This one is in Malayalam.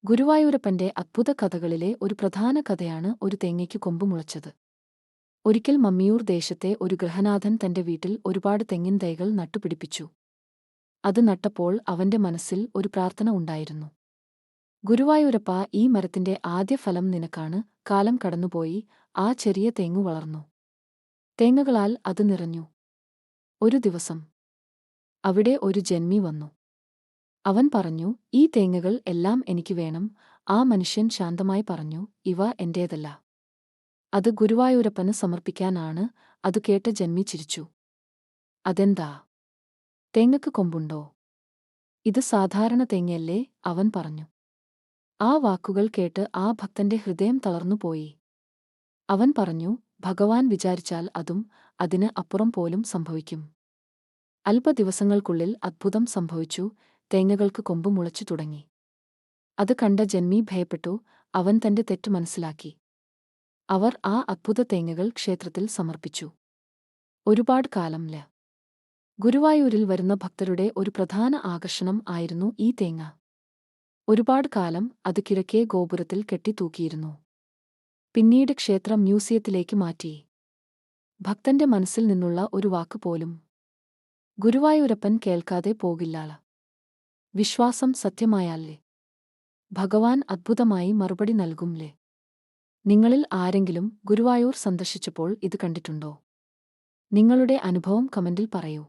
ഗുരുവായൂരപ്പന്റെ അദ്ഭുത കഥകളിലെ ഒരു പ്രധാന കഥയാണ് ഒരു തേങ്ങയ്ക്ക് കൊമ്പ് മുളച്ചത്. ഒരിക്കൽ മമ്മിയൂർ ദേശത്തെ ഒരു ഗൃഹനാഥൻ തന്റെ വീട്ടിൽ ഒരുപാട് തെങ്ങിൻ തൈകൾ നട്ടുപിടിപ്പിച്ചു. അത് നട്ടപ്പോൾ അവന്റെ മനസ്സിൽ ഒരു പ്രാർത്ഥന ഉണ്ടായിരുന്നു. ഗുരുവായൂരപ്പാ, ഈ മരത്തിന്റെ ആദ്യ ഫലം നിനക്കാണ്. കാലം കടന്നുപോയി, ആ ചെറിയ തേങ്ങു വളർന്നു. തേങ്ങകളാൽ അത് നിറഞ്ഞു. ഒരു ദിവസം അവിടെ ഒരു ജന്മി വന്നു. അവൻ പറഞ്ഞു, ഈ തേങ്ങകൾ എല്ലാം എനിക്ക് വേണം. ആ മനുഷ്യൻ ശാന്തമായി പറഞ്ഞു, ഇവ എന്റേതല്ല. അത് ഗുരുവായൂരപ്പന് സമർപ്പിക്കാനാണ്. അതു കേട്ട ജന്മി ചിരിച്ചു. അതെന്താ? തേങ്ങക്ക് കൊമ്പുണ്ടോ? ഇത് സാധാരണ തേങ്ങയല്ലേ? അവൻ പറഞ്ഞു. ആ വാക്കുകൾ കേട്ട് ആ ഭക്തന്റെ ഹൃദയം തളർന്നുപോയി. അവൻ പറഞ്ഞു, ഭഗവാൻ വിചാരിച്ചാൽ അതും അതിന് അപ്പുറം പോലും സംഭവിക്കും. അല്പ ദിവസങ്ങൾക്കുള്ളിൽ അദ്ഭുതം സംഭവിച്ചു. തേങ്ങകൾക്ക് കൊമ്പ് മുളച്ചു തുടങ്ങി. അത് കണ്ട ജന്മി ഭയപ്പെട്ടു. അവൻ തന്റെ തെറ്റ് മനസ്സിലാക്കി. അവർ ആ അദ്ഭുത തേങ്ങകൾ ക്ഷേത്രത്തിൽ സമർപ്പിച്ചു. ഒരുപാട് കാലം ഗുരുവായൂരിൽ വരുന്ന ഭക്തരുടെ ഒരു പ്രധാന ആകർഷണം ആയിരുന്നു ഈ തേങ്ങ. ഒരുപാട് കാലം അത് കിഴക്കേ ഗോപുരത്തിൽ കെട്ടിത്തൂക്കിയിരുന്നു. പിന്നീട് ക്ഷേത്ര മ്യൂസിയത്തിലേക്ക് മാറ്റി. ഭക്തന്റെ മനസ്സിൽ നിന്നുള്ള ഒരു വാക്ക് പോലും ഗുരുവായൂരപ്പൻ കേൾക്കാതെ പോകില്ല. വിശ്വാസം സത്യമായാലേ ഭഗവാൻ അദ്ഭുതമായി മറുപടി നൽകും. നിങ്ങളിൽ ആരെങ്കിലും ഗുരുവായൂർ സന്ദർശിച്ചപ്പോൾ ഇത് കണ്ടിട്ടുണ്ടോ? നിങ്ങളുടെ അനുഭവം കമന്റിൽ പറയൂ.